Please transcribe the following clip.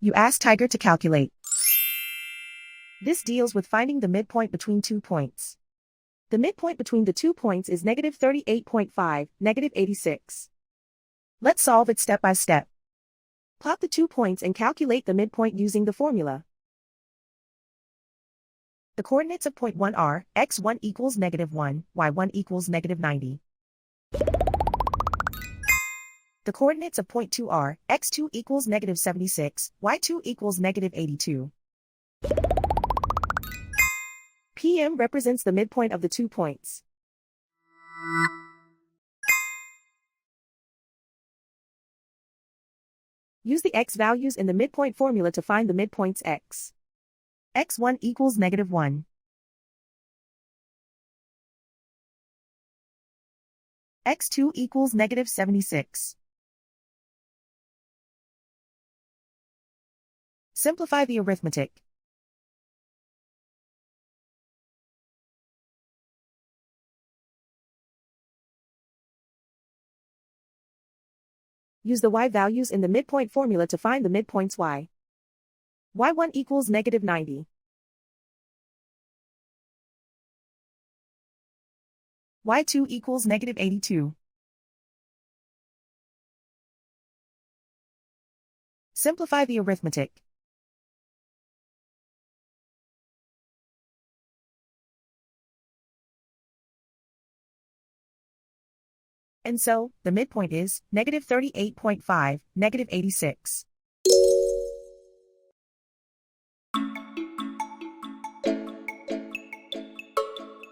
You ask Tiger to calculate. This deals with finding the midpoint between 2 points. The midpoint between the 2 points is negative 38.5, negative 86. Let's solve it step by step. Plot the 2 points and calculate the midpoint using the formula. The coordinates of point 1 are, x1 equals negative 1, y1 equals negative 90. The coordinates of point 2 are, x2 equals negative 76, y2 equals negative 82. PM represents the midpoint of the 2 points. Use the x values in the midpoint formula to find the midpoints x. x1 equals negative 1. x2 equals negative 76. Simplify the arithmetic. Use the y values in the midpoint formula to find the midpoints y. y1 equals negative 90. y2 equals negative 82. Simplify the arithmetic. And so, the midpoint is negative 38.5, negative 86.